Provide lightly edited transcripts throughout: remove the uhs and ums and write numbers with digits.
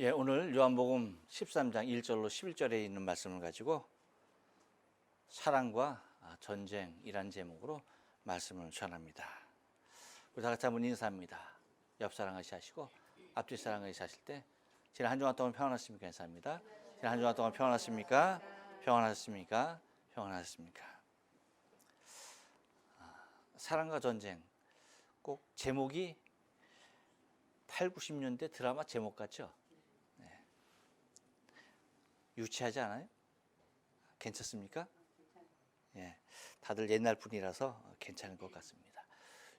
예, 오늘 요한복음 13장 1절로 11절에 있는 말씀을 가지고 사랑과 전쟁이란 제목으로 말씀을 전합니다. 우리 다 같이 한번 인사합니다. 옆 사랑 같이 하시고 앞뒤 사랑 같이 하실 때 지난 한 주간 동안 평안하셨습니까? 인사합니다. 지난 한 주간 동안 평안하셨습니까? 평안하셨습니까? 평안하셨습니까? 사랑과 전쟁, 꼭 제목이 8, 90년대 드라마 제목 같죠? 유치하지 않아요? 괜찮습니까? 예, 다들 옛날 분이라서 괜찮은 것 같습니다.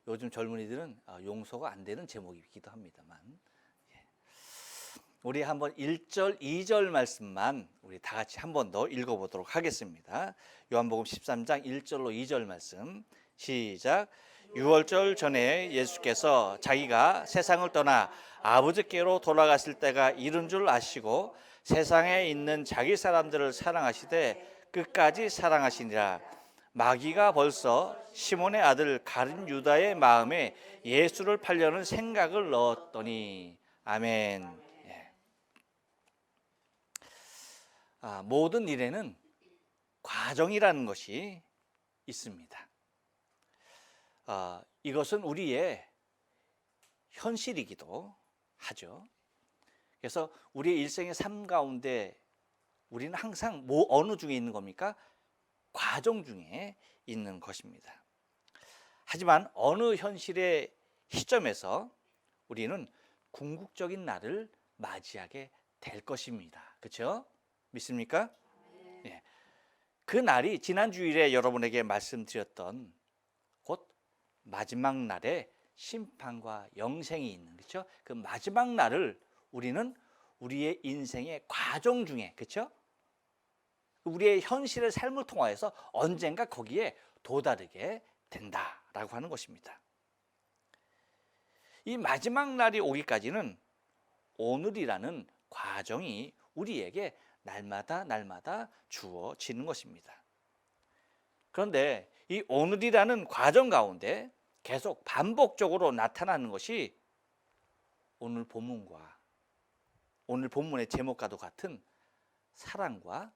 요즘 젊은이들은 용서가 안 되는 제목이기도 합니다만, 우리 한번 1절, 2절 말씀만 우리 다 같이 한 번 더 읽어보도록 하겠습니다. 요한복음 13장 1절로 2절 말씀 시작. 6월절 전에 예수께서 자기가 세상을 떠나 아버지께로 돌아갔을 때가 이른 줄 아시고 세상에 있는 자기 사람들을 사랑하시되 끝까지 사랑하시니라. 마귀가 벌써 시몬의 아들 가룟 유다의 마음에 예수를 팔려는 생각을 넣었더니. 아멘. 모든 일에는 과정이라는 것이 있습니다. 이것은 우리의 현실이기도 하죠. 그래서 우리의 일생의 삶 가운데 우리는 항상 어느 중에 있는 겁니까? 과정 중에 있는 것입니다. 하지만 어느 현실의 시점에서 우리는 궁극적인 날을 맞이하게 될 것입니다. 그렇죠? 믿습니까? 네. 그 날이 지난 주일에 여러분에게 말씀드렸던 곧 마지막 날에 심판과 영생이 있는, 그렇죠? 그 마지막 날을 우리는 우리의 인생의 과정 중에, 그렇죠? 우리의 현실의 삶을 통하여서 언젠가 거기에 도달하게 된다라고 하는 것입니다. 이 마지막 날이 오기까지는 오늘이라는 과정이 우리에게 날마다 주어지는 것입니다. 그런데 이 오늘이라는 과정 가운데 계속 반복적으로 나타나는 것이 오늘 본문과 오늘 본문의 제목과도 같은 사랑과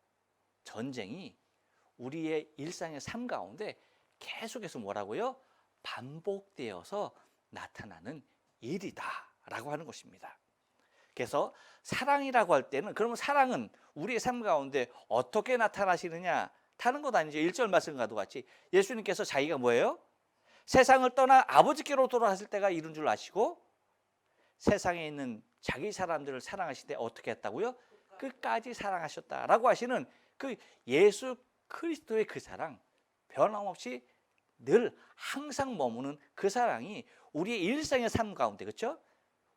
전쟁이 우리의 일상의 삶 가운데 계속해서 뭐라고요? 반복되어서 나타나는 일이다라고 하는 것입니다. 그래서 사랑이라고 할 때는 그러면 사랑은 우리의 삶 가운데 어떻게 나타나시느냐 하는 것 아니죠. 1절 말씀과도 같이 예수님께서 자기가 뭐예요? 세상을 떠나 아버지께로 돌아갔을 때가 이른 줄 아시고 세상에 있는 자기 사람들을 사랑하실 때 어떻게 했다고요? 끝까지 사랑하셨다라고 하시는 그 예수 그리스도의 그 사랑, 변함없이 늘 항상 머무는 그 사랑이 우리의 일상의 삶 가운데, 그렇죠?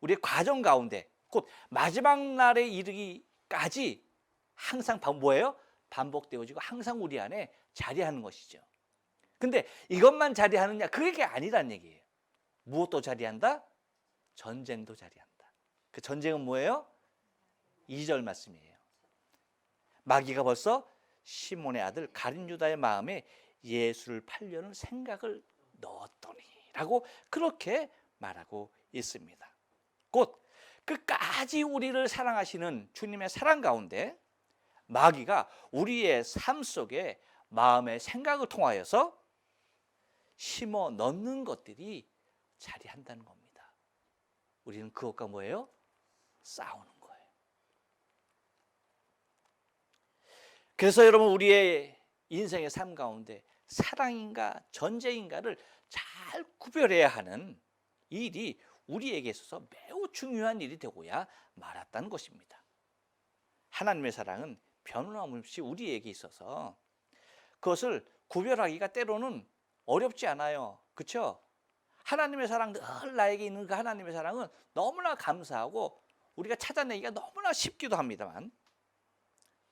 우리의 과정 가운데 곧 마지막 날에 이르기까지 항상 뭐예요? 반복되어지고 항상 우리 안에 자리하는 것이죠. 근데 이것만 자리하느냐? 그게 아니란 얘기예요. 무엇도 자리한다? 전쟁도 자리한다. 그 전쟁은 뭐예요? 2절 말씀이에요. 마귀가 벌써 시몬의 아들 가룟 유다의 마음에 예수를 팔려는 생각을 넣었더니 라고 그렇게 말하고 있습니다. 곧 끝까지 우리를 사랑하시는 주님의 사랑 가운데 마귀가 우리의 삶 속에 마음의 생각을 통하여서 심어 넣는 것들이 자리한다는 겁니다. 우리는 그것과 뭐예요? 싸우는 거예요. 그래서 여러분 우리의 인생의 삶 가운데 사랑인가 전쟁인가를 잘 구별해야 하는 일이 우리에게 있어서 매우 중요한 일이 되고야 말았다는 것입니다. 하나님의 사랑은 변함없이 우리에게 있어서 그것을 구별하기가 때로는 어렵지 않아요. 그렇죠? 하나님의 사랑, 늘 나에게 있는 그 하나님의 사랑은 너무나 감사하고 우리가 찾아내기가 너무나 쉽기도 합니다만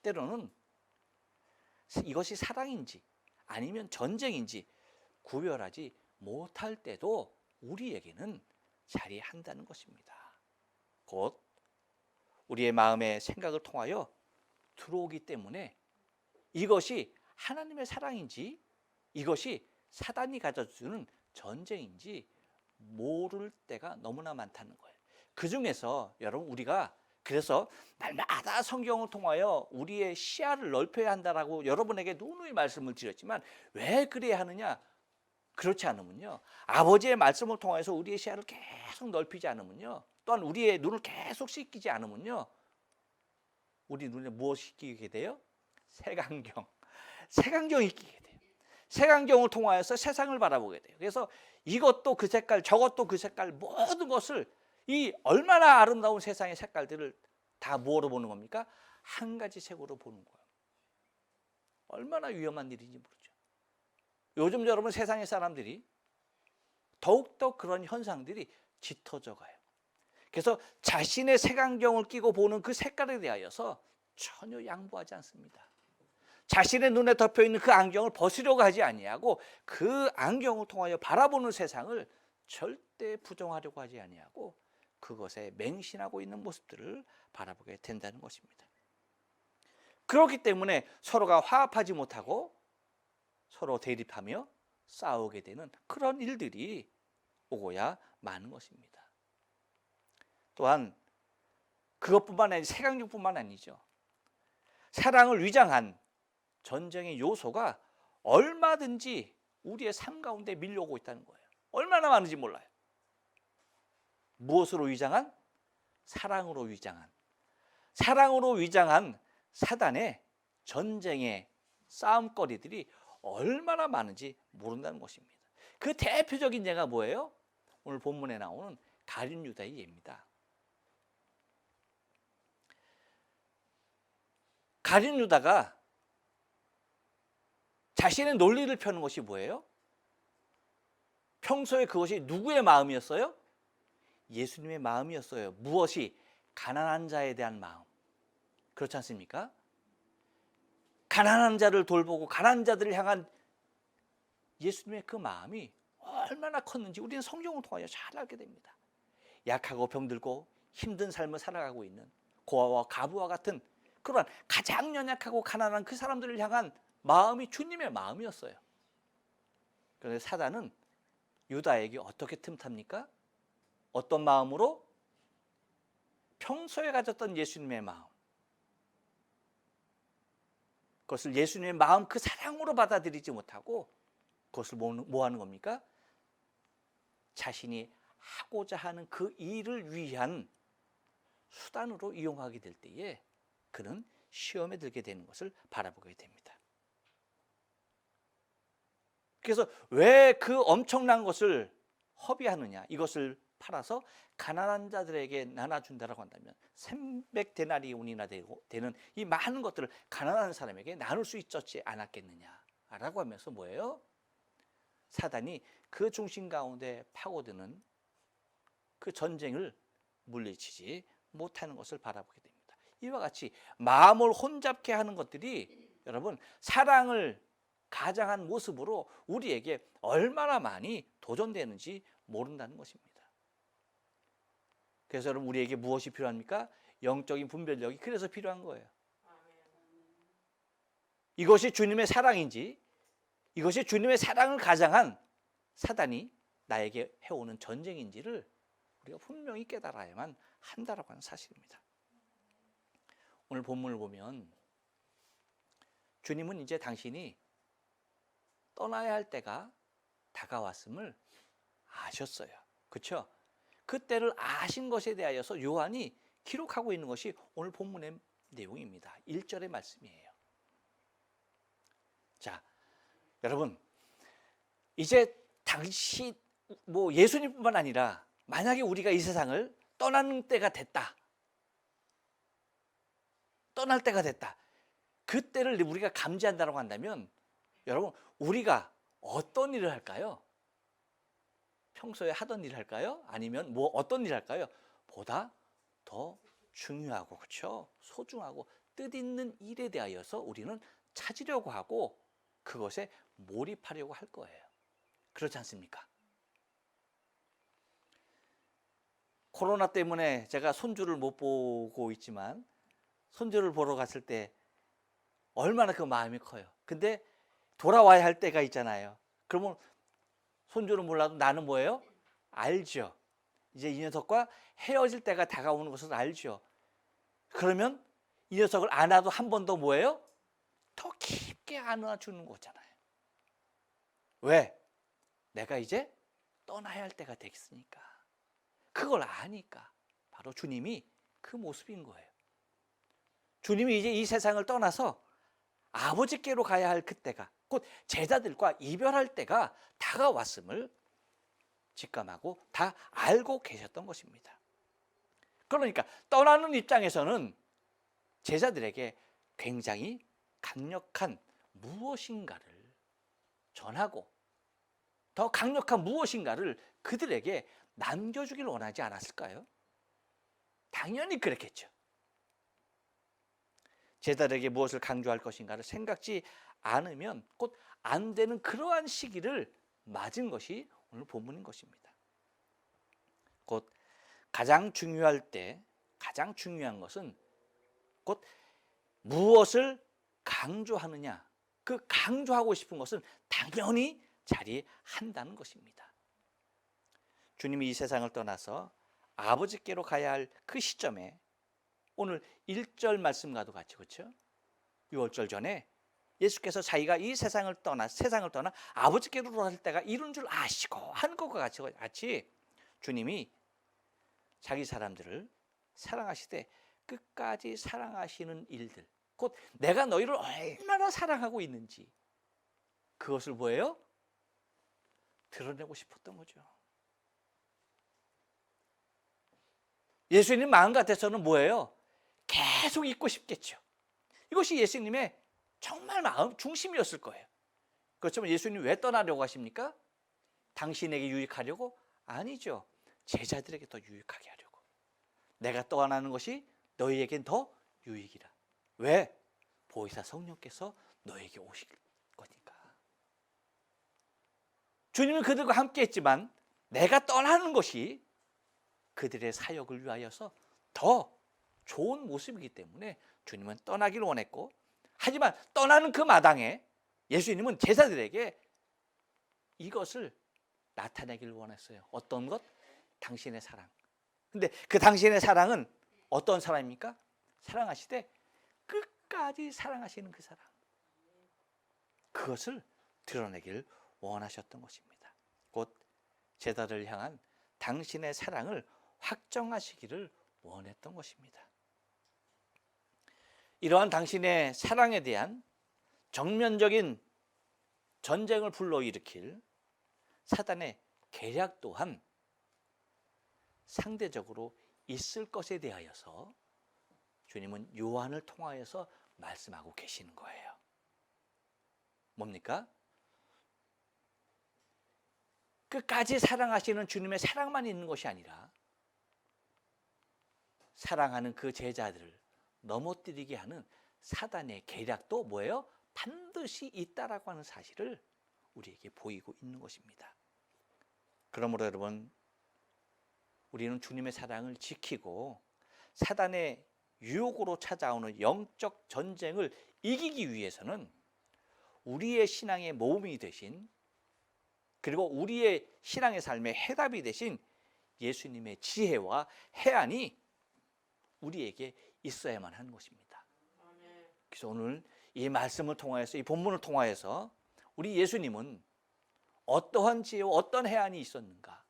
때로는 이것이 사랑인지 아니면 전쟁인지 구별하지 못할 때도 우리에게는 자리한다는 것입니다. 곧 우리의 마음의 생각을 통하여 들어오기 때문에 이것이 하나님의 사랑인지 이것이 사단이 가져주는 전쟁인지 모를 때가 너무나 많다는 거예요. 그 중에서 여러분 우리가 그래서 날마다 성경을 통하여 우리의 시야를 넓혀야 한다라고 여러분에게 누누이 말씀을 드렸지만 왜 그래야 하느냐? 그렇지 않으면요, 아버지의 말씀을 통해서 우리의 시야를 계속 넓히지 않으면요, 또한 우리의 눈을 계속 씻기지 않으면요, 우리 눈에 무엇이 끼게 돼요? 색안경이 끼게 돼요. 색안경을 통하여서 세상을 바라보게 돼요. 그래서 이것도 그 색깔, 저것도 그 색깔, 모든 것을, 이 얼마나 아름다운 세상의 색깔들을 다 뭐로 보는 겁니까? 한 가지 색으로 보는 거예요. 얼마나 위험한 일인지 모르죠. 요즘 여러분 세상의 사람들이 더욱더 그런 현상들이 짙어져 가요. 그래서 자신의 색안경을 끼고 보는 그 색깔에 대하여서 전혀 양보하지 않습니다. 자신의 눈에 덮여 있는 그 안경을 벗으려고 하지 아니하고 그 안경을 통하여 바라보는 세상을 절대 부정하려고 하지 아니하고 그것에 맹신하고 있는 모습들을 바라보게 된다는 것입니다. 그렇기 때문에 서로가 화합하지 못하고 서로 대립하며 싸우게 되는 그런 일들이 오고야 마는 것입니다. 또한 그것뿐만 아니라 색안경뿐만 아니죠. 사랑을 위장한 전쟁의 요소가 얼마든지 우리의 삶 가운데 밀려오고 있다는 거예요. 얼마나 많은지 몰라요. 무엇으로 위장한? 사랑으로 위장한 사단의 전쟁의 싸움거리들이 얼마나 많은지 모른다는 것입니다. 그 대표적인 예가 뭐예요? 오늘 본문에 나오는 가룟 유다의 예입니다. 가룟 유다가 자신의 논리를 펴는 것이 뭐예요? 평소에 그것이 누구의 마음이었어요? 예수님의 마음이었어요. 무엇이? 가난한 자에 대한 마음. 그렇지 않습니까? 가난한 자를 돌보고 가난한 자들을 향한 예수님의 그 마음이 얼마나 컸는지 우리는 성경을 통하여 잘 알게 됩니다. 약하고 병들고 힘든 삶을 살아가고 있는 고아와 가부와 같은 그러한 가장 연약하고 가난한 그 사람들을 향한 마음이 주님의 마음이었어요. 그런데 사단은 유다에게 어떻게 틈탑니까? 어떤 마음으로? 평소에 가졌던 예수님의 마음, 그것을 예수님의 마음 그 사랑으로 받아들이지 못하고 그것을 뭐 하는 겁니까? 자신이 하고자 하는 그 일을 위한 수단으로 이용하게 될 때에 그는 시험에 들게 되는 것을 바라보게 됩니다. 그래서 왜 그 엄청난 것을 허비하느냐? 이것을 팔아서 가난한 자들에게 나눠준다라고 한다면 300데나리온이나 되는 이 많은 것들을 가난한 사람에게 나눌 수 있었지 않았겠느냐라고 하면서 뭐예요? 사단이 그 중심 가운데 파고드는 그 전쟁을 물리치지 못하는 것을 바라보게 됩니다. 이와 같이 마음을 혼잡케 하는 것들이 여러분 사랑을 가장한 모습으로 우리에게 얼마나 많이 도전되는지 모른다는 것입니다. 그래서 여러분 우리에게 무엇이 필요합니까? 영적인 분별력이 그래서 필요한 거예요. 이것이 주님의 사랑인지 이것이 주님의 사랑을 가장한 사단이 나에게 해오는 전쟁인지를 우리가 분명히 깨달아야만 한다라고 하는 사실입니다. 오늘 본문을 보면 주님은 이제 당신이 떠나야 할 때가 다가왔음을 아셨어요. 그렇죠? 그때를 아신 것에 대하여서 요한이 기록하고 있는 것이 오늘 본문의 내용입니다. 1절의 말씀이에요. 자, 여러분 이제 당시 예수님뿐만 아니라 만약에 우리가 이 세상을 떠나는 때가 됐다. 떠날 때가 됐다. 그때를 우리가 감지한다고 한다면 여러분 우리가 어떤 일을 할까요? 평소에 하던 일을 할까요? 아니면 어떤 일을 할까요? 보다 더 중요하고 그렇죠? 소중하고 뜻있는 일에 대하여서 우리는 찾으려고 하고 그것에 몰입하려고 할 거예요. 그렇지 않습니까? 코로나 때문에 제가 손주를 못 보고 있지만 손주를 보러 갔을 때 얼마나 그 마음이 커요. 근데 돌아와야 할 때가 있잖아요. 그러면 손주는 몰라도 나는 알죠. 이제 이 녀석과 헤어질 때가 다가오는 것을 알죠. 그러면 이 녀석을 안아도 한 번 더 뭐예요? 더 깊게 안아주는 거잖아요. 왜? 내가 이제 떠나야 할 때가 되겠으니까. 그걸 아니까 바로 주님이 그 모습인 거예요. 주님이 이제 이 세상을 떠나서 아버지께로 가야 할 그때가, 곧 제자들과 이별할 때가 다가왔음을 직감하고 다 알고 계셨던 것입니다. 그러니까 떠나는 입장에서는 제자들에게 굉장히 강력한 무엇인가를 전하고 더 강력한 무엇인가를 그들에게 남겨주길 원하지 않았을까요? 당연히 그랬겠죠. 제자들에게 무엇을 강조할 것인가를 생각지 않으면 곧 안 되는 그러한 시기를 맞은 것이 오늘 본문인 것입니다. 곧 가장 중요할 때 가장 중요한 것은 곧 무엇을 강조하느냐, 그 강조하고 싶은 것은 당연히 자리한다는 것입니다. 주님이 이 세상을 떠나서 아버지께로 가야 할 그 시점에 오늘 1절 말씀과도 같이, 그렇죠? 6월절 전에 예수께서 자기가 이 세상을 떠나 아버지께로 돌아갈 때가 이른 줄 아시고 하는 것과 같이 주님이 자기 사람들을 사랑하시되 끝까지 사랑하시는 일들, 곧 내가 너희를 얼마나 사랑하고 있는지 그것을 뭐예요? 드러내고 싶었던 거죠. 예수님 마음 같아서는 뭐예요? 계속 있고 싶겠죠. 이것이 예수님의 정말 마음 중심이었을 거예요. 그렇지만 예수님 왜 떠나려고 하십니까? 당신에게 유익하려고? 아니죠. 제자들에게 더 유익하게 하려고. 내가 떠나는 것이 너희에겐 더 유익이라. 왜? 보혜사 성령께서 너에게 오실 거니까. 주님은 그들과 함께 했지만 내가 떠나는 것이 그들의 사역을 위하여서 더 좋은 모습이기 때문에 주님은 떠나기를 원했고, 하지만 떠나는 그 마당에 예수님은 제자들에게 이것을 나타내기를 원했어요. 어떤 것? 당신의 사랑. 근데 그 당신의 사랑은 어떤 사랑입니까? 사랑하시되 끝까지 사랑하시는 그 사랑. 그것을 드러내길 원하셨던 것입니다. 곧 제자들을 향한 당신의 사랑을 확정하시기를 원했던 것입니다. 이러한 당신의 사랑에 대한 정면적인 전쟁을 불러일으킬 사단의 계략 또한 상대적으로 있을 것에 대하여서 주님은 요한을 통하여서 말씀하고 계시는 거예요. 뭡니까? 끝까지 사랑하시는 주님의 사랑만 있는 것이 아니라 사랑하는 그 제자들을 넘어뜨리게 하는 사단의 계략도 뭐예요? 반드시 있다라고 하는 사실을 우리에게 보이고 있는 것입니다. 그러므로 여러분, 우리는 주님의 사랑을 지키고 사단의 유혹으로 찾아오는 영적 전쟁을 이기기 위해서는 우리의 신앙의 모범이 되신, 그리고 우리의 신앙의 삶의 해답이 되신 예수님의 지혜와 해안이 우리에게 있어야만 하는 것입니다. 그래서 오늘 이 말씀을 통하여서, 이 본문을 통하여서 우리 예수님은 어떠한 지혜와 어떤 해안이 있었는가,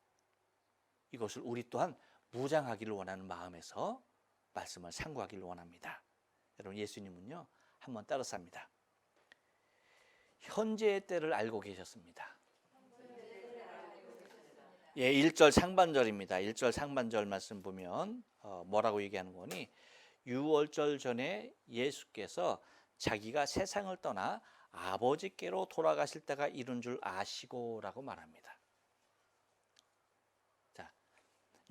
이것을 우리 또한 무장하기를 원하는 마음에서 말씀을 상고하기를 원합니다. 여러분, 예수님은요 한번 따라서 합니다. 현재의 때를 알고 계셨습니다. 예, 1절 상반절입니다. 1절 상반절 말씀 보면 뭐라고 얘기하는 거니? 6월절 전에 예수께서 자기가 세상을 떠나 아버지께로 돌아가실 때가 이른 줄 아시고 라고 말합니다. 자,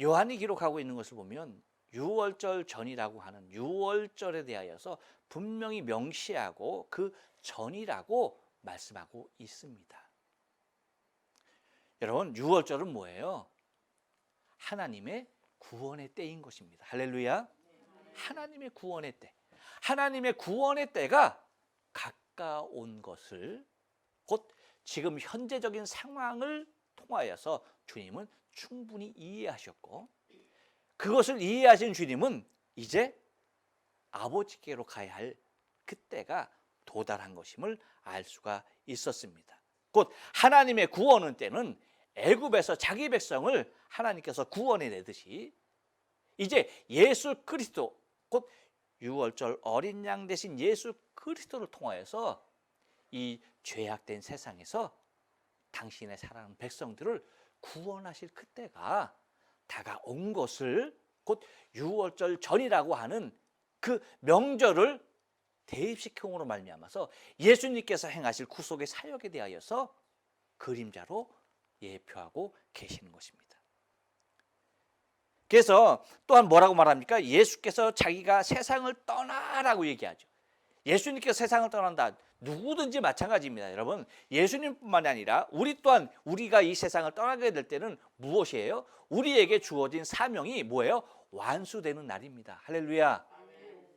요한이 기록하고 있는 것을 보면 6월절 전이라고 하는 6월절에 대하여서 분명히 명시하고 그 전이라고 말씀하고 있습니다. 여러분, 6월절은 뭐예요? 하나님의 구원의 때인 것입니다. 할렐루야. 하나님의 구원의 때. 하나님의 구원의 때가 가까운 것을, 곧 지금 현재적인 상황을 통하여서 주님은 충분히 이해하셨고, 그것을 이해하신 주님은 이제 아버지께로 가야 할 그때가 도달한 것임을 알 수가 있었습니다. 곧 하나님의 구원은 때는 애굽에서 자기 백성을 하나님께서 구원해 내듯이 이제 예수 그리스도, 곧 유월절 어린 양 대신 예수 그리스도를 통하여서 이 죄악된 세상에서 당신의 사랑하는 백성들을 구원하실 그때가 다가온 것을, 곧 유월절 전이라고 하는 그 명절을 대입시킴으로 말미암아서 예수님께서 행하실 구속의 사역에 대하여서 그림자로 예표하고 계시는 것입니다. 그래서 또한 뭐라고 말합니까? 예수께서 자기가 세상을 떠나라고 얘기하죠. 예수님께서 세상을 떠난다. 누구든지 마찬가지입니다. 여러분, 예수님뿐만이 아니라 우리 또한 우리가 이 세상을 떠나게 될 때는 무엇이에요? 우리에게 주어진 사명이 뭐예요? 완수되는 날입니다. 할렐루야.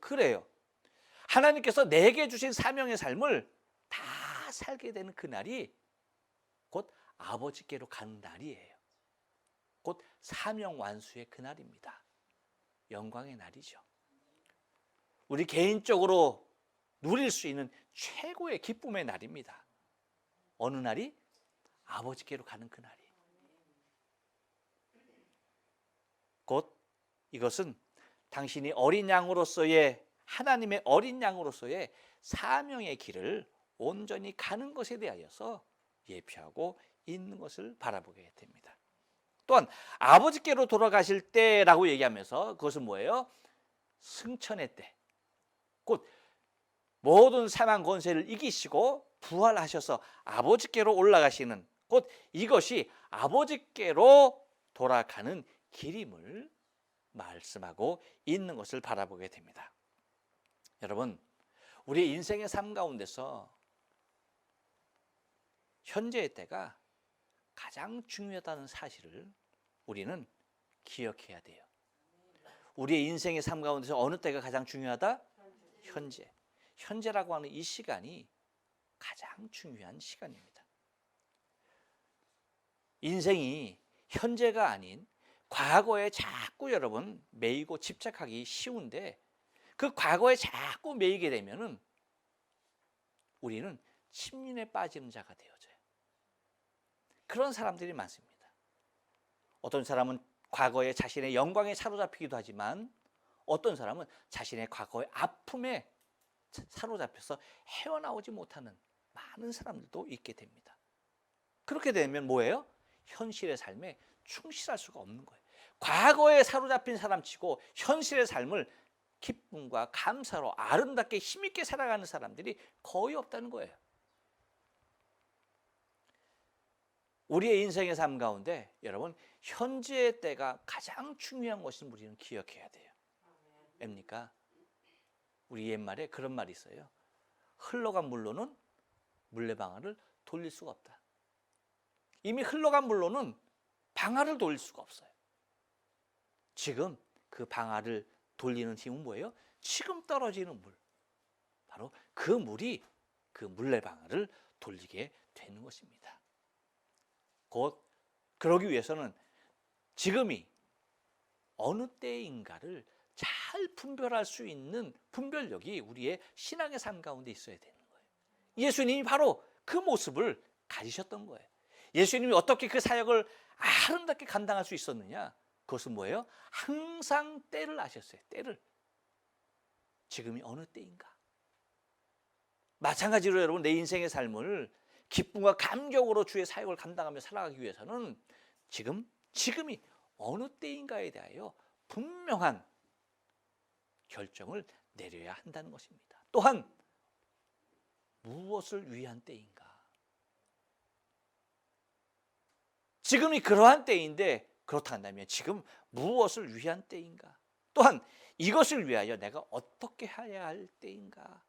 그래요. 하나님께서 내게 주신 사명의 삶을 다 살게 되는 그 날이 곧 아버지께로 가는 날이에요. 곧 사명 완수의 그날입니다. 영광의 날이죠. 우리 개인적으로 누릴 수 있는 최고의 기쁨의 날입니다. 어느 날이? 아버지께로 가는 그날이. 곧 이것은 당신이 어린 양으로서의, 하나님의 어린 양으로서의 사명의 길을 온전히 가는 것에 대하여서 예표하고 있는 것을 바라보게 됩니다. 또한 아버지께로 돌아가실 때라고 얘기하면서 그것은 뭐예요? 승천의 때, 곧 모든 사망 권세를 이기시고 부활하셔서 아버지께로 올라가시는, 곧 이것이 아버지께로 돌아가는 길임을 말씀하고 있는 것을 바라보게 됩니다. 여러분, 우리 인생의 삶 가운데서 현재의 때가 가장 중요하다는 사실을 우리는 기억해야 돼요. 우리의 인생의 삶 가운데서 어느 때가 가장 중요하다? 현재. 현재라고 하는 이 시간이 가장 중요한 시간입니다. 인생이 현재가 아닌 과거에 자꾸 여러분 매이고 집착하기 쉬운데, 그 과거에 자꾸 매이게 되면은 우리는 침륜에 빠지는 자가 되어져요. 그런 사람들이 많습니다. 어떤 사람은 과거에 자신의 영광에 사로잡히기도 하지만 어떤 사람은 자신의 과거의 아픔에 사로잡혀서 헤어나오지 못하는 많은 사람들도 있게 됩니다. 그렇게 되면 뭐예요? 현실의 삶에 충실할 수가 없는 거예요. 과거에 사로잡힌 사람치고 현실의 삶을 기쁨과 감사로 아름답게 힘있게 살아가는 사람들이 거의 없다는 거예요. 우리의 인생의 삶 가운데 여러분, 현재의 때가 가장 중요한 것을 우리는 기억해야 돼요. 뭡니까? 우리 옛말에 그런 말이 있어요. 흘러간 물로는 물레방아를 돌릴 수가 없다. 이미 흘러간 물로는 방아를 돌릴 수가 없어요. 지금 그 방아를 돌리는 힘은 뭐예요? 지금 떨어지는 물. 바로 그 물이 그 물레방아를 돌리게 되는 것입니다. 곧 그러기 위해서는 지금이 어느 때인가를 잘 분별할 수 있는 분별력이 우리의 신앙의 삶 가운데 있어야 되는 거예요. 예수님이 바로 그 모습을 가지셨던 거예요. 예수님이 어떻게 그 사역을 아름답게 감당할 수 있었느냐? 그것은 뭐예요? 항상 때를 아셨어요. 때를. 지금이 어느 때인가? 마찬가지로 여러분, 내 인생의 삶을 기쁨과 감격으로 주의 사역을 감당하며 살아가기 위해서는 지금이 어느 때인가에 대하여 분명한 결정을 내려야 한다는 것입니다. 또한 무엇을 위한 때인가? 지금이 그러한 때인데 그렇다 한다면 지금 무엇을 위한 때인가? 또한 이것을 위하여 내가 어떻게 해야 할 때인가?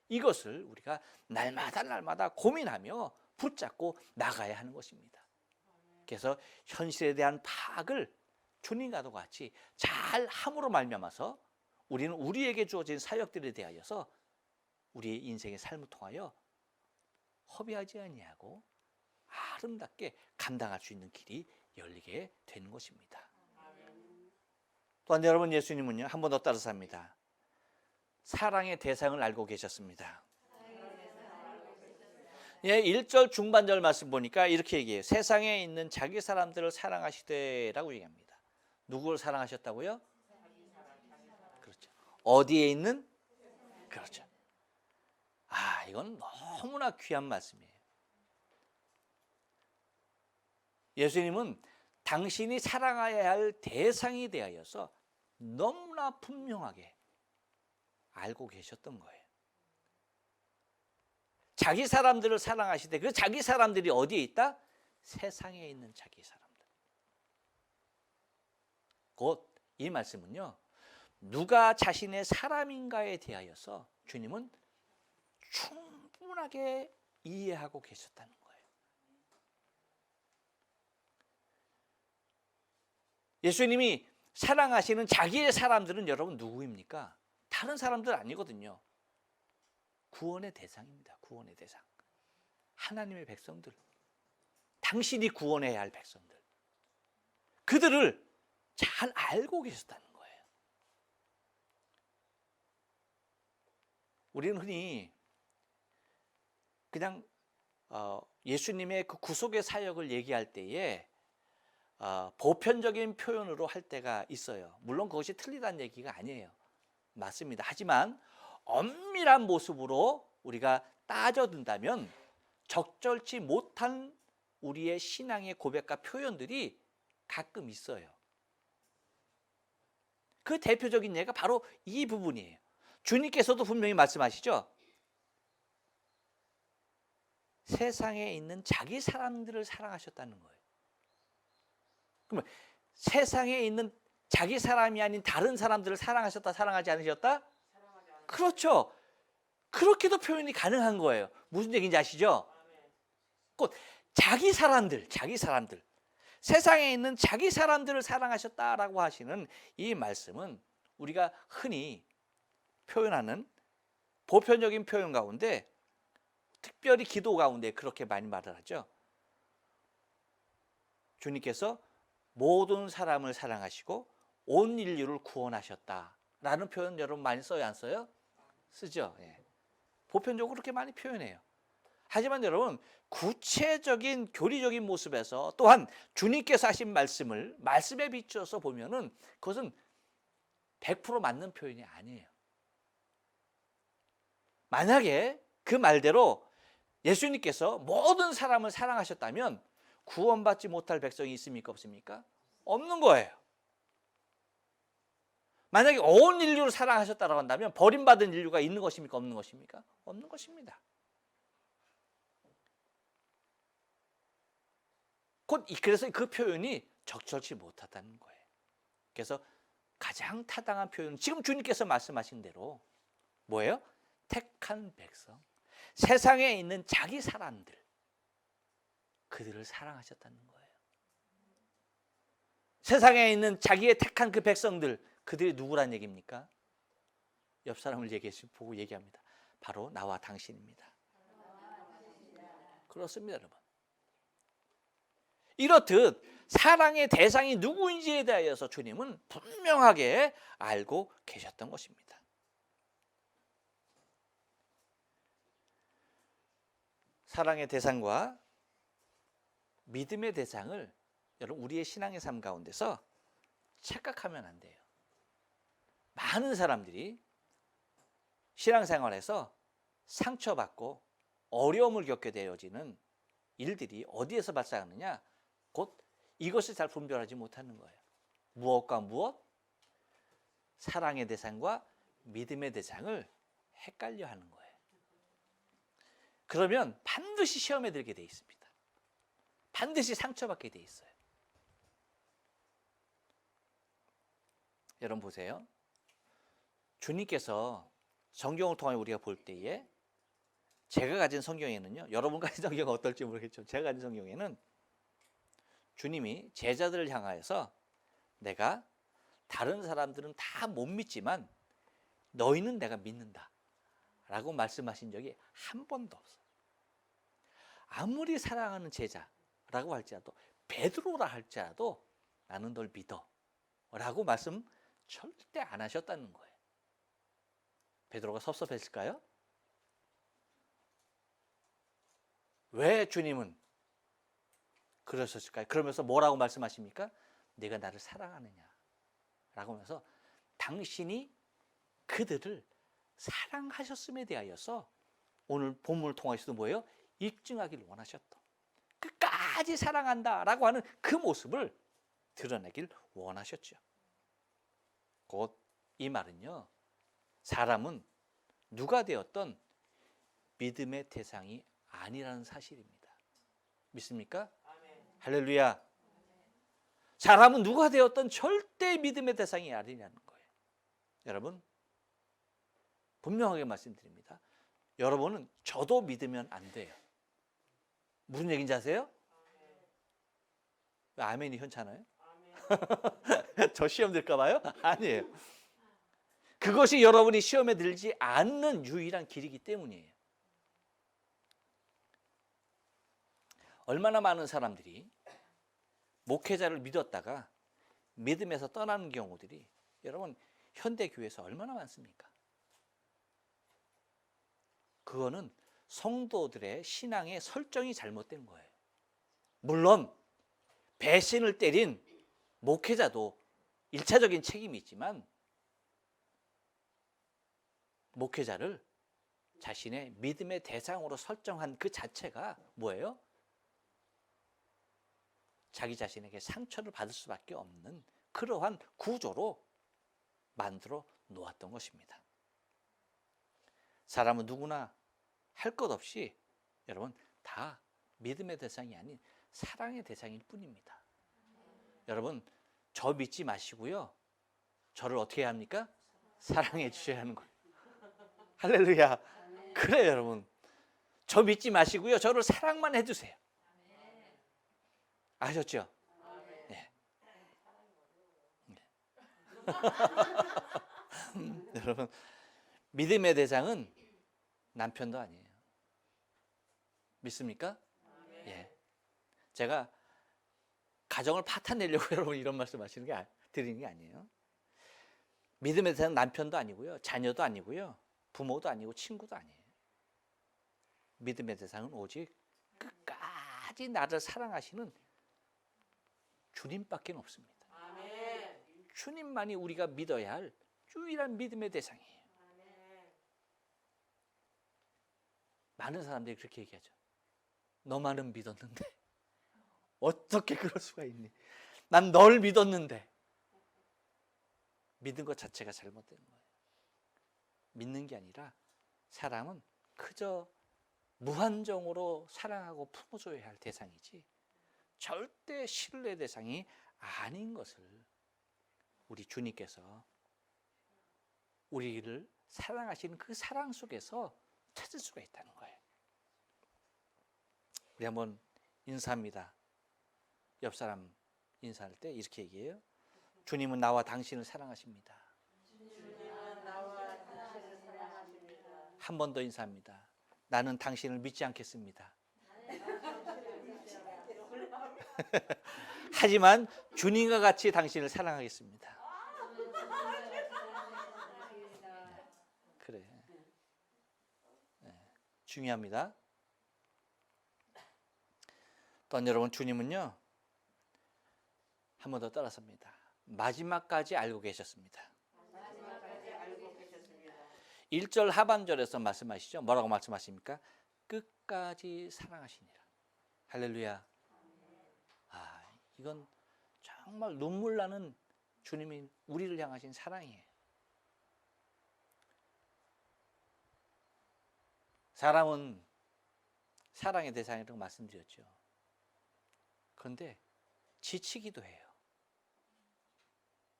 이것을 우리가 날마다 고민하며 붙잡고 나가야 하는 것입니다. 그래서 현실에 대한 파악을 주님과도 같이 잘 함으로 말미암아서 우리는 우리에게 주어진 사역들에 대하여서 우리의 인생의 삶을 통하여 허비하지 아니하고 아름답게 감당할 수 있는 길이 열리게 되는 것입니다. 또한 여러분, 예수님은요 한 번 더 따라서 합니다. 사랑의 대상을 알고 계셨습니다. 예, 1절 중반절 말씀 보니까 이렇게 얘기해요. 세상에 있는 자기 사람들을 사랑하시되라고 얘기합니다. 누구를 사랑하셨다고요? 그렇죠. 어디에 있는? 그렇죠. 아, 이건 너무나 귀한 말씀이에요. 예수님은 당신이 사랑해야 할 대상이 대하여서 너무나 분명하게 알고 계셨던 거예요. 자기 사람들을 사랑하시되 그 자기 사람들이 어디에 있다? 세상에 있는 자기 사람들. 곧 이 말씀은요, 누가 자신의 사람인가에 대하여서 주님은 충분하게 이해하고 계셨다는 거예요. 예수님이 사랑하시는 자기의 사람들은 여러분 누구입니까? 다른 사람들 아니거든요. 구원의 대상입니다. 구원의 대상. 하나님의 백성들. 당신이 구원해야 할 백성들. 그들을 잘 알고 계셨다는 거예요. 우리는 흔히 그냥 예수님의 그 구속의 사역을 얘기할 때에 보편적인 표현으로 할 때가 있어요. 물론 그것이 틀리다는 얘기가 아니에요. 맞습니다. 하지만 엄밀한 모습으로 우리가 따져든다면 적절치 못한 우리의 신앙의 고백과 표현들이 가끔 있어요. 그 대표적인 예가 바로 이 부분이에요. 주님께서도 분명히 말씀하시죠. 세상에 있는 자기 사람들을 사랑하셨다는 거예요. 그러면 세상에 있는 자기 사람이 아닌 다른 사람들을 사랑하셨다, 사랑하지 않으셨다? 그렇죠. 그렇게도 표현이 가능한 거예요. 무슨 얘기인지 아시죠? 곧 자기 사람들, 세상에 있는 자기 사람들을 사랑하셨다라고 하시는 이 말씀은 우리가 흔히 표현하는 보편적인 표현 가운데 특별히 기도 가운데 그렇게 많이 말을 하죠. 주님께서 모든 사람을 사랑하시고 온 인류를 구원하셨다라는 표현 여러분 많이 써요, 안 써요? 쓰죠. 예. 보편적으로 그렇게 많이 표현해요. 하지만 여러분 구체적인 교리적인 모습에서 또한 주님께서 하신 말씀을 말씀에 비추어서 보면은 그것은 100% 맞는 표현이 아니에요. 만약에 그 말대로 예수님께서 모든 사람을 사랑하셨다면 구원받지 못할 백성이 있습니까? 없습니까? 없는 거예요. 만약에 온 인류를 사랑하셨다고 한다면 버림받은 인류가 있는 것입니까? 없는 것입니까? 없는 것입니다. 그래서 그 표현이 적절치 못하다는 거예요. 그래서 가장 타당한 표현은 지금 주님께서 말씀하신 대로 뭐예요? 택한 백성, 세상에 있는 자기 사람들, 그들을 사랑하셨다는 거예요. 세상에 있는 자기의 택한 그 백성들, 그들이 누구란 얘기입니까? 옆 사람을 보고 얘기합니다. 바로 나와 당신입니다. 그렇습니다, 여러분. 이렇듯 사랑의 대상이 누구인지에 대하여서 주님은 분명하게 알고 계셨던 것입니다. 사랑의 대상과 믿음의 대상을 여러분 우리의 신앙의 삶 가운데서 착각하면 안 돼요. 많은 사람들이 신앙생활에서 상처받고 어려움을 겪게 되어지는 일들이 어디에서 발생하느냐? 곧 이것을 잘 분별하지 못하는 거예요. 무엇과 무엇? 사랑의 대상과 믿음의 대상을 헷갈려 하는 거예요. 그러면 반드시 시험에 들게 돼 있습니다. 반드시 상처받게 돼 있어요. 여러분 보세요. 주님께서 성경을 통해 우리가 볼 때에 제가 가진 성경에는요, 여러분 가진 성경은 어떨지 모르겠지만 제가 가진 성경에는 주님이 제자들을 향하여서 내가 다른 사람들은 다 못 믿지만 너희는 내가 믿는다 라고 말씀하신 적이 한 번도 없어요. 아무리 사랑하는 제자라고 할지라도 베드로라 할지라도 나는 널 믿어 라고 말씀 절대 안 하셨다는 거예요. 베드로가 섭섭했을까요? 왜 주님은 그러셨을까요? 그러면서 뭐라고 말씀하십니까? 네가 나를 사랑하느냐 라고 하면서 당신이 그들을 사랑하셨음에 대하여서 오늘 본문을 통해서도 뭐예요? 입증하기를 원하셨던, 끝까지 사랑한다라고 하는 그 모습을 드러내길 원하셨죠. 곧 이 말은요, 사람은 누가 되었던 믿음의 대상이 아니라는 사실입니다. 믿습니까? 할렐루야. 사람은 누가 되었던 절대 믿음의 대상이 아니라는 거예요. 여러분, 분명하게 말씀드립니다. 여러분은 저도 믿으면 안 돼요. 무슨 얘기인지 아세요? 왜 아멘이 현찮아요? 저 시험 들까 봐요? 아니에요. 그것이 여러분이 시험에 들지 않는 유일한 길이기 때문이에요. 얼마나 많은 사람들이 목회자를 믿었다가 믿음에서 떠나는 경우들이 여러분 현대교회에서 얼마나 많습니까? 그거는 성도들의 신앙의 설정이 잘못된 거예요. 물론 배신을 때린 목회자도 일차적인 책임이 있지만 목회자를 자신의 믿음의 대상으로 설정한 그 자체가 뭐예요? 자기 자신에게 상처를 받을 수밖에 없는 그러한 구조로 만들어 놓았던 것입니다. 사람은 누구나 할 것 없이 여러분 다 믿음의 대상이 아닌 사랑의 대상일 뿐입니다. 여러분 저 믿지 마시고요. 저를 어떻게 해야 합니까? 사랑해 주셔야 하는 거예요. 할렐루야. 그래요 여러분. 저 믿지 마시고요. 저를 사랑만 해주세요. 아셨죠? 네. 네. 여러분 믿음의 대상은 남편도 아니에요. 믿습니까? 예. 제가 가정을 파탄내려고 여러분 이런 말씀 드리는 게 아니에요. 믿음의 대상은 남편도 아니고요. 자녀도 아니고요. 부모도 아니고 친구도 아니에요. 믿음의 대상은 오직 끝까지 나를 사랑하시는 주님밖에 없습니다. 주님만이 우리가 믿어야 할 유일한 믿음의 대상이에요. 많은 사람들이 그렇게 얘기하죠. 너만은 믿었는데 어떻게 그럴 수가 있니? 난 널 믿었는데. 믿은 것 자체가 잘못된 거예요. 믿는 게 아니라 사람은 그저 무한정으로 사랑하고 품어줘야 할 대상이지 절대 신뢰 대상이 아닌 것을 우리 주님께서 우리를 사랑하시는 그 사랑 속에서 찾을 수가 있다는 거예요. 우리 한번 인사합니다. 옆 사람 인사할 때 이렇게 얘기해요. 주님은 나와 당신을 사랑하십니다. 한 번 더 인사합니다. 나는 당신을 믿지 않겠습니다. 하지만 주님과 같이 당신을 사랑하겠습니다. 그래. 네, 중요합니다. 또한 여러분 주님은요. 한 번 더 따라섭니다. 마지막까지 알고 계셨습니다. 1절 하반절에서 말씀하시죠. 뭐라고 말씀하십니까? 끝까지 사랑하시니라. 할렐루야. 이건 정말 눈물 나는 주님이 우리를 향하신 사랑이에요. 사람은 사랑의 대상이라고 말씀드렸죠. 그런데 지치기도 해요.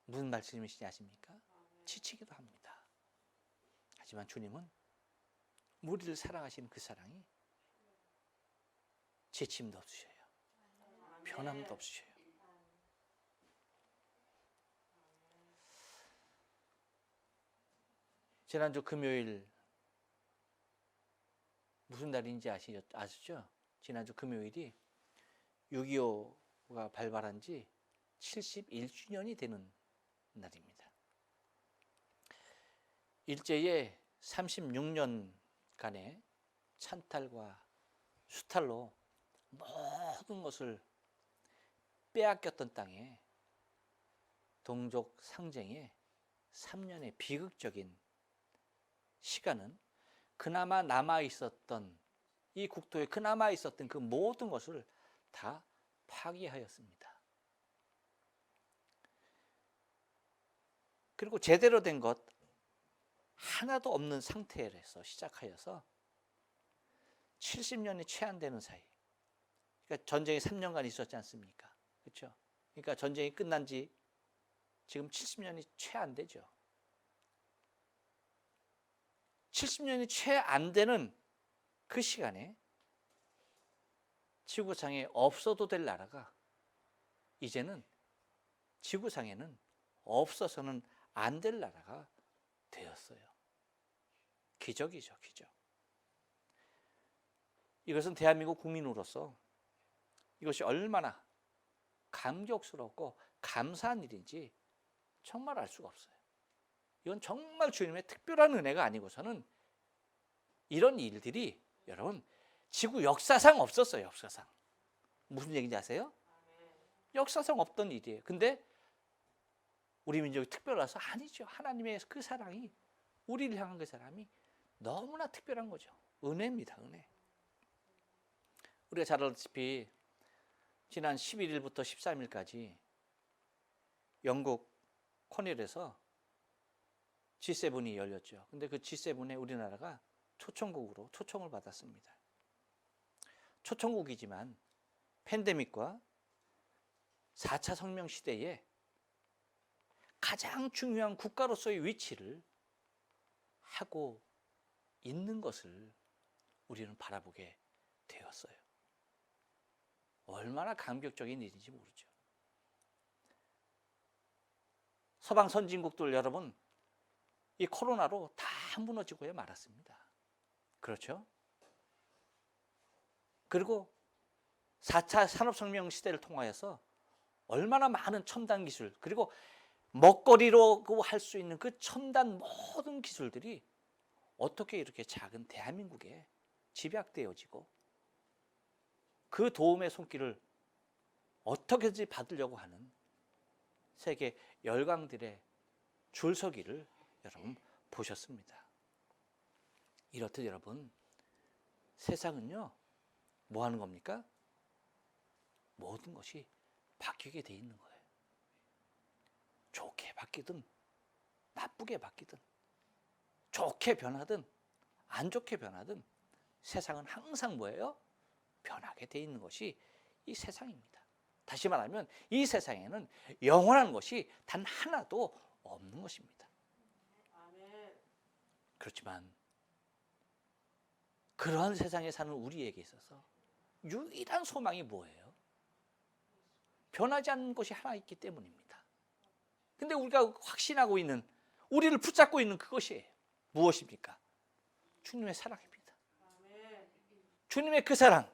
무슨 말씀이신지 아십니까? 지치기도 합니다. 하지만 주님은 우리를 사랑하시는 그 사랑이 지침도 없으셔요. 변함도 없으셔요. 지난주 금요일 무슨 날인지 아시죠? 지난주 금요일이 6.25가 발발한 지 71주년이 되는 날입니다. 일제에 36년간의 찬탈과 수탈로 모든 것을 빼앗겼던 땅에 동족 상쟁의 3년의 비극적인 시간은 그나마 남아있었던 이 국토에 그나마 있었던 그 모든 것을 다 파괴하였습니다. 그리고 제대로 된 것 하나도 없는 상태에서 시작하여서 70년이 채 안 되는 사이, 그러니까 전쟁이 3년간 있었지 않습니까? 그렇죠? 그러니까 전쟁이 끝난 지 지금 70년이 채 안 되죠. 70년이 채 안 되는 그 시간에 지구상에 없어도 될 나라가 이제는 지구상에는 없어서는 안 될 나라가 되었어요. 기적이죠, 기적. 이것은 대한민국 국민으로서 이것이 얼마나 감격스럽고 감사한 일인지 정말 알 수가 없어요. 이건 정말 주님의 특별한 은혜가 아니고서는 이런 일들이 여러분 지구 역사상 없었어요. 역사상. 무슨 얘기인지 아세요? 역사상 없던 일이에요. 근데 우리 민족이 특별해서 아니죠. 하나님의 그 사랑이, 우리를 향한 그 사람이 너무나 특별한 거죠. 은혜입니다. 은혜. 우리가 잘 알다시피 지난 11일부터 13일까지 영국 코넬에서 G7이 열렸죠. 근데 그 G7에 우리나라가 초청국으로 초청을 받았습니다. 초청국이지만 팬데믹과 4차 성명 시대에 가장 중요한 국가로서의 위치를 하고 있는 것을 우리는 바라보게 되었어요. 얼마나 감격적인 일인지 모르죠. 서방 선진국들 여러분, 이 코로나로 다 무너지고야 말았습니다. 그렇죠? 그리고 4차 산업혁명 시대를 통하여서 얼마나 많은 첨단 기술, 그리고 먹거리로 할 수 있는 그 첨단 모든 기술들이 어떻게 이렇게 작은 대한민국에 집약되어지고 그 도움의 손길을 어떻게든지 받으려고 하는 세계 열강들의 줄서기를 여러분 보셨습니다. 이렇듯 여러분 세상은요 뭐 하는 겁니까? 모든 것이 바뀌게 돼 있는 거예요. 좋게 바뀌든 나쁘게 바뀌든 좋게 변하든 안 좋게 변하든 세상은 항상 뭐예요? 변하게 돼 있는 것이 이 세상입니다. 다시 말하면 이 세상에는 영원한 것이 단 하나도 없는 것입니다. 그렇지만 그러한 세상에 사는 우리에게 있어서 유일한 소망이 뭐예요? 변하지 않는 것이 하나 있기 때문입니다. 근데 우리가 확신하고 있는, 우리를 붙잡고 있는 그것이 무엇입니까? 주님의 사랑입니다. 주님의 그 사랑,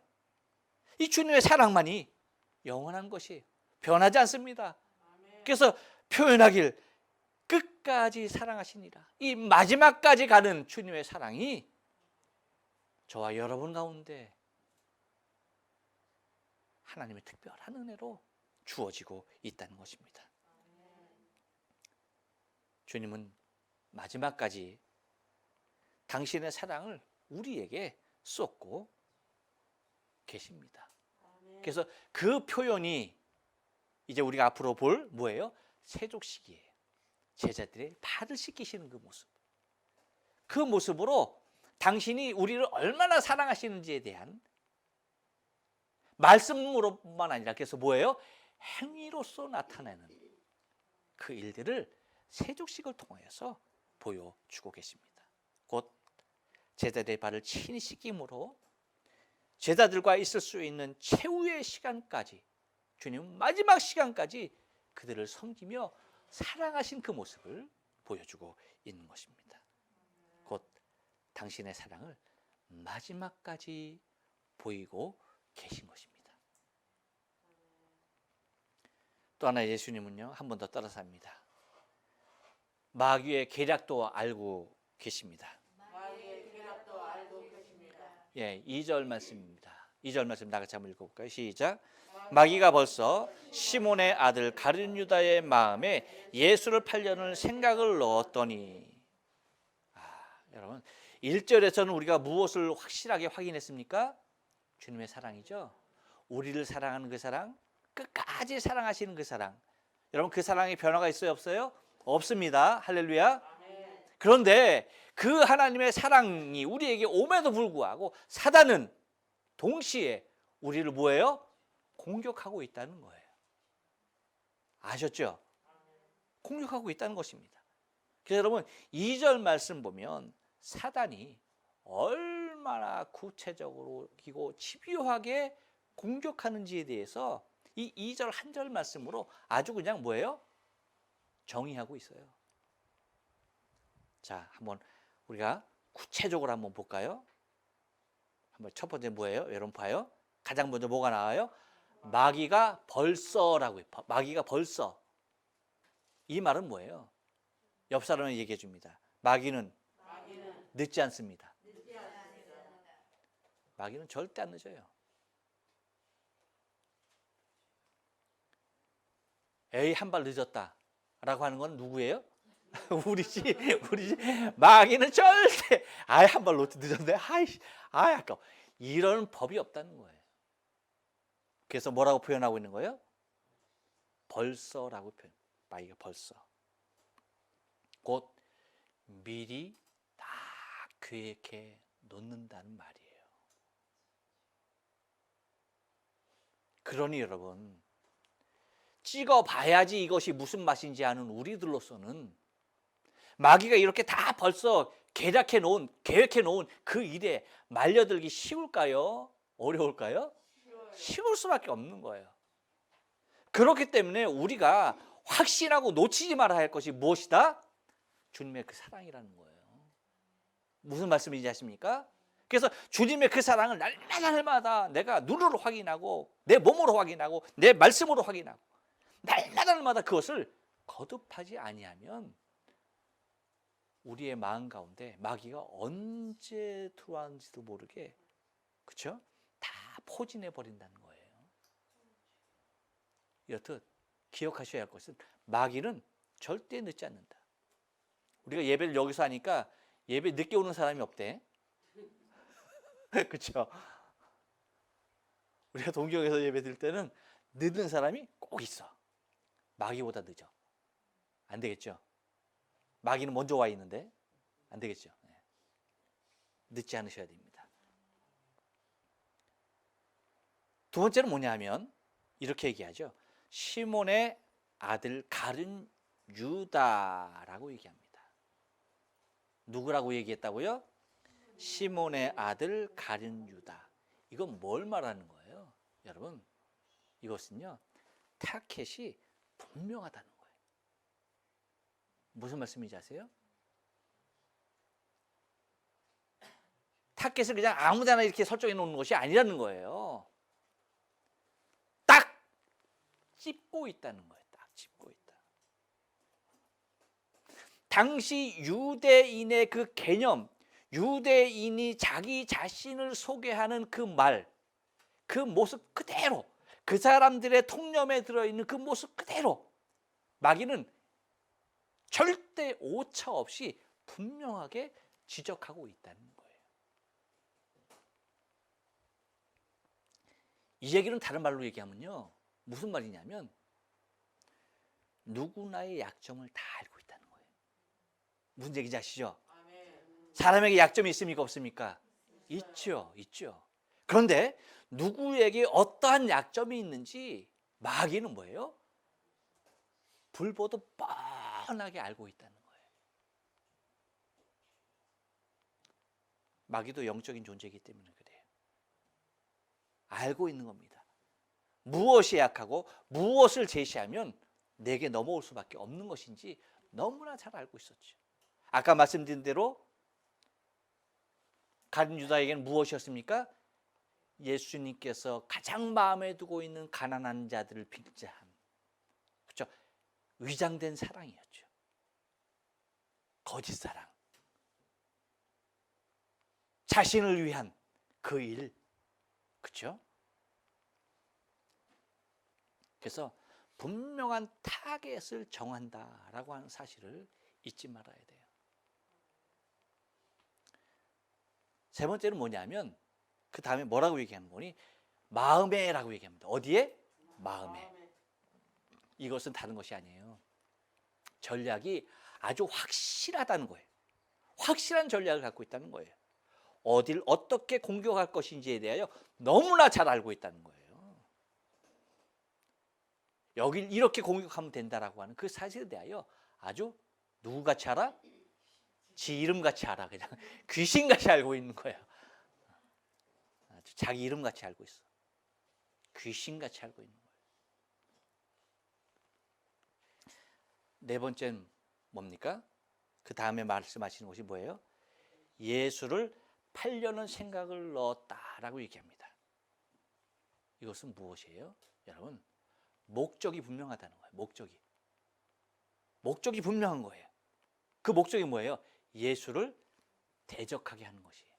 이 주님의 사랑만이 영원한 것이에요. 변하지 않습니다. 그래서 표현하길 끝까지 사랑하시니라. 이 마지막까지 가는 주님의 사랑이 저와 여러분 가운데 하나님의 특별한 은혜로 주어지고 있다는 것입니다. 주님은 마지막까지 당신의 사랑을 우리에게 쏟고 계십니다. 그래서 그 표현이 이제 우리가 앞으로 볼 뭐예요? 세족식이에요. 제자들의 발을 씻기시는 그 모습. 그 모습으로 당신이 우리를 얼마나 사랑하시는지에 대한 말씀으로뿐만 아니라 그래서 뭐예요? 행위로서 나타내는 그 일들을 세족식을 통하여서 보여주고 계십니다. 곧 제자들의 발을 친히 씻김으로 제자들과 있을 수 있는 최후의 시간까지, 주님은 마지막 시간까지 그들을 섬기며 사랑하신 그 모습을 보여주고 있는 것입니다. 곧 당신의 사랑을 마지막까지 보이고 계신 것입니다. 또 하나 예수님은요, 한 번 더 따라서 합니다. 마귀의 계략도 알고 계십니다. 예, 2절 말씀입니다. 2절 말씀 나같이 한번 읽어볼까요? 시작. 마귀가 벌써 시몬의 아들 가룟 유다의 마음에 예수를 팔려는 생각을 넣었더니, 여러분 1절에서는 우리가 무엇을 확실하게 확인했습니까? 주님의 사랑이죠. 우리를 사랑하는 그 사랑, 끝까지 사랑하시는 그 사랑. 여러분 그 사랑에 변화가 있어요, 없어요? 없습니다. 할렐루야. 그런데 그 하나님의 사랑이 우리에게 옴에도 불구하고 사단은 동시에 우리를 뭐예요? 공격하고 있다는 거예요. 아셨죠? 공격하고 있다는 것입니다. 그래서 여러분 2절 말씀 보면 사단이 얼마나 구체적으로 그리고 집요하게 공격하는지에 대해서 이 2절 한 절 말씀으로 아주 그냥 뭐예요? 정의하고 있어요. 자, 한번 우리가 구체적으로 한번 볼까요? 한번 첫 번째 뭐예요? 여러분 봐요. 가장 먼저 뭐가 나와요? 마귀가 벌써라고 해요. 마귀가 벌써. 이 말은 뭐예요? 옆 사람을 얘기해 줍니다. 마귀는 늦지 않습니다. 마귀는 절대 안 늦어요. 에이, 한 발 늦었다라고 하는 건 누구예요? 우리지. 마귀는 절대 아예 한 발 늦었네. 아까워. 이런 법이 없다는 거예요. 그래서 뭐라고 표현하고 있는 거예요? 벌써라고 표현. 마귀가 벌써. 곧 미리 다 계획해 놓는다는 말이에요. 그러니 여러분, 찍어봐야지 이것이 무슨 맛인지 아는 우리들로서는 마귀가 이렇게 다 벌써 계획해 놓은 그 일에 말려들기 쉬울까요? 어려울까요? 쉬울 수밖에 없는 거예요. 그렇기 때문에 우리가 확신하고 놓치지 말아야 할 것이 무엇이다? 주님의 그 사랑이라는 거예요. 무슨 말씀인지 아십니까? 그래서 주님의 그 사랑을 날마다 내가 눈으로 확인하고 내 몸으로 확인하고 내 말씀으로 확인하고 날마다 그것을 거듭하지 아니하면 우리의 마음 가운데 마귀가 언제 들어왔는지도 모르게, 그렇죠? 다 포진해 버린다는 거예요. 이렇듯 기억하셔야 할 것은 마귀는 절대 늦지 않는다. 우리가 예배를 여기서 하니까 예배 늦게 오는 사람이 없대. 그렇죠? 우리가 동경에서 예배 드릴 때는 늦는 사람이 꼭 있어. 마귀보다 늦어. 안 되겠죠? 마귀는 먼저 와 있는데 안 되겠죠? 늦지 않으셔야 됩니다. 두 번째는 뭐냐면 이렇게 얘기하죠. 시몬의 아들 가룟 유다라고 얘기합니다. 누구라고 얘기했다고요? 시몬의 아들 가룟 유다. 이건 뭘 말하는 거예요? 여러분, 이것은요 타켓이 분명하다는 거예요. 무슨 말씀인지 아세요? 타켓을 그냥 아무데나 이렇게 설정해 놓는 것이 아니라는 거예요. 딱 찝고 있다는 거예요. 딱 찝고 있다. 당시 유대인의 그 개념, 유대인이 자기 자신을 소개하는 그 말, 그 모습 그대로, 그 사람들의 통념에 들어있는 그 모습 그대로 마귀는 절대 오차 없이 분명하게 지적하고 있다는 거예요. 이 얘기는 다른 말로 얘기하면요, 무슨 말이냐면 누구나의 약점을 다 알고 있다는 거예요. 무슨 얘기인지 아시죠? 사람에게 약점이 있습니까, 없습니까? 있죠. 그런데 누구에게 어떠한 약점이 있는지 마귀는 뭐예요? 불보듯 뻔하게 알고 있다는 거예요. 마귀도 영적인 존재이기 때문에 그래요. 알고 있는 겁니다. 무엇이 약하고 무엇을 제시하면 내게 넘어올 수밖에 없는 것인지 너무나 잘 알고 있었죠. 아까 말씀드린 대로 가룟 유다에게는 무엇이었습니까? 예수님께서 가장 마음에 두고 있는 가난한 자들을 빌자한, 그렇죠? 위장된 사랑이었죠. 거짓 사랑. 자신을 위한 그 일, 그렇죠? 그래서 분명한 타겟을 정한다라고 하는 사실을 잊지 말아야 돼요. 세 번째는 뭐냐면 그 다음에 뭐라고 얘기하는 거니? 마음에라고 얘기합니다. 어디에? 마음에. 이것은 다른 것이 아니에요. 전략이 아주 확실하다는 거예요. 확실한 전략을 갖고 있다는 거예요. 어딜 어떻게 공격할 것인지에 대하여 너무나 잘 알고 있다는 거예요. 여길 이렇게 공격하면 된다라고 하는 그 사실에 대하여 아주 누구같이 알아? 지 이름같이 알아. 그냥 귀신같이 알고 있는 거야. 아주 자기 이름같이 알고 있어. 귀신같이 알고 있는 거예요. 네 번째는 뭡니까? 그 다음에 말씀하시는 것이 뭐예요? 예수를 팔려는 생각을 넣었다라고 얘기합니다. 이것은 무엇이에요? 여러분, 목적이 분명하다는 거예요. 목적이 분명한 거예요. 그 목적이 뭐예요? 예수를 대적하게 하는 것이에요.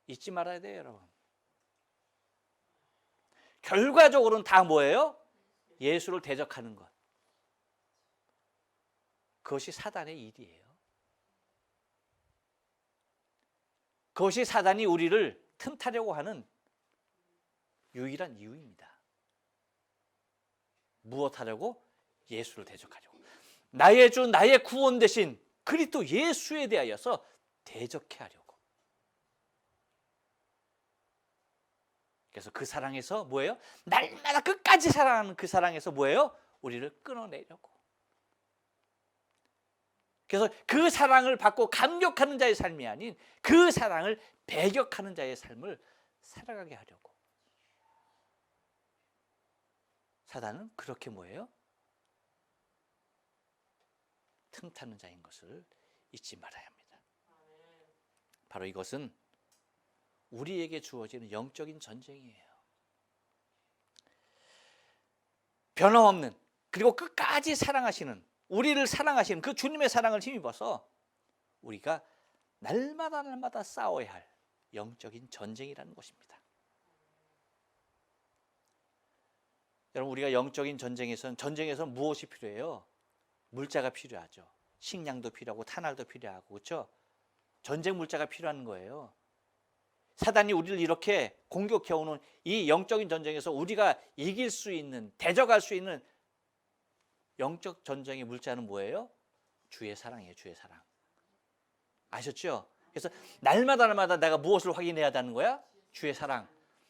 잊지 말아야 돼요, 여러분. 결과적으로는 다 뭐예요? 예수를 대적하는 것. 그것이 사단의 일이에요. 그것이 사단이 우리를 틈타려고 하는 유일한 이유입니다. 무엇하려고? 예수를 대적하려고. 나의 주, 나의 구원 대신 그리스도 예수에 대하여서 대적해 하려고. 그래서 그 사랑에서 뭐예요? 날마다 끝까지 사랑하는 그 사랑에서 뭐예요? 우리를 끊어내려고. 그래서 그 사랑을 받고 감격하는 자의 삶이 아닌 그 사랑을 배격하는 자의 삶을 살아가게 하려고. 사단은 그렇게 뭐예요? 틈타는 자인 것을 잊지 말아야 합니다. 바로 이것은 우리에게 주어지는 영적인 전쟁이에요. 변함없는, 그리고 끝까지 사랑하시는, 우리를 사랑하시는 그 주님의 사랑을 힘입어서 우리가 날마다 싸워야 할 영적인 전쟁이라는 것입니다. 여러분, 우리가 영적인 전쟁에서는 무엇이 필요해요? 물자가 필요하죠. 식량도 필요하고 탄알도 필요하고, 그렇죠? 전쟁 물자가 필요한 거예요. 사단이 우리를 이렇게 공격해오는 이 영적인 전쟁에서 우리가 이길 수 있는, 대적할 수 있는 영적 전쟁의 물자는 뭐예요? 주의 사랑이에요. 주의 사랑. 아셨죠? 그래서 날마다 내가 무엇을 확인해야 하는 거야? 주의 사랑.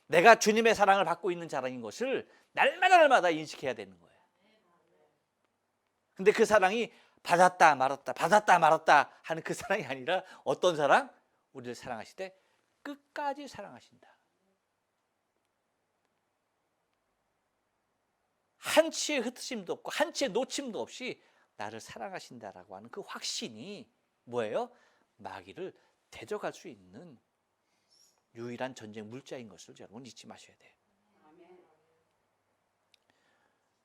내가 주님의 사랑을 받고 있는 자라는 것을 날마다 인식해야 되는 거예요. 근데 그 사랑이 받았다 말았다 하는 그 사랑이 아니라 어떤 사랑? 우리를 사랑하실 때 끝까지 사랑하신다. 한치의 흩으심도 없고 한치의 놓침도 없이 나를 사랑하신다라고 하는 그 확신이 뭐예요? 마귀를 대적할 수 있는 유일한 전쟁 물자인 것을 여러분 잊지 마셔야 돼요.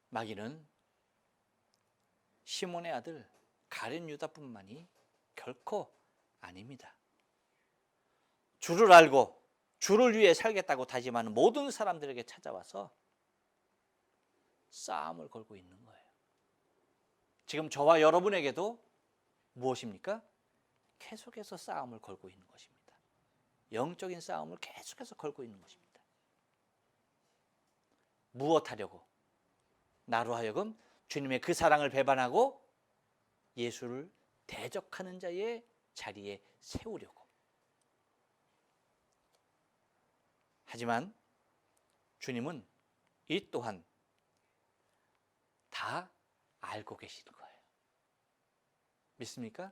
마귀는 시몬의 아들 가룟 유다뿐만이 결코 아닙니다. 주를 알고 주를 위해 살겠다고 다짐하는 모든 사람들에게 찾아와서 싸움을 걸고 있는 거예요. 지금 저와 여러분에게도 무엇입니까? 계속해서 싸움을 걸고 있는 것입니다. 영적인 싸움을 계속해서 걸고 있는 것입니다. 무엇하려고? 나로 하여금 주님의 그 사랑을 배반하고 예수를 대적하는 자의 자리에 세우려고. 하지만 주님은 이 또한 다 알고 계시는 거예요. 믿습니까?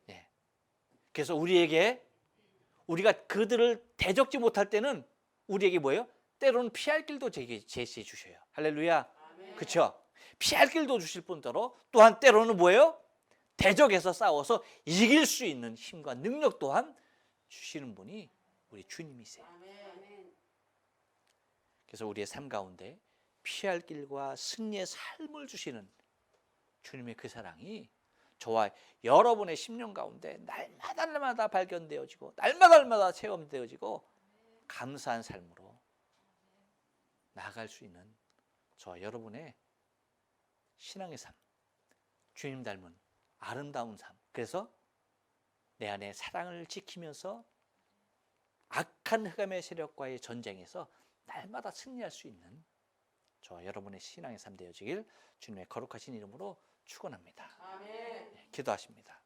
네. 그래서 우리가 그들을 대적지 못할 때는 우리에게 뭐예요? 때로는 피할 길도 제시해 주셔요. 할렐루야. 그렇죠? 피할 길도 주실 뿐더러 또한 때로는 뭐예요? 대적해서 싸워서 이길 수 있는 힘과 능력 또한 주시는 분이 우리 주님이세요. 그래서 우리의 삶 가운데 피할 길과 승리의 삶을 주시는 주님의 그 사랑이 저와 여러분의 심령 가운데 날마다 발견되어지고 날마다 체험되어지고 감사한 삶으로 나아갈 수 있는 저와 여러분의 신앙의 삶, 주님 닮은 아름다운 삶. 그래서 내 안에 사랑을 지키면서 악한 흑암의 세력과의 전쟁에서 날마다 승리할 수 있는 저와 여러분의 신앙의 삶 되어지길 주님의 거룩하신 이름으로 축원합니다. 아멘. 기도하십니다.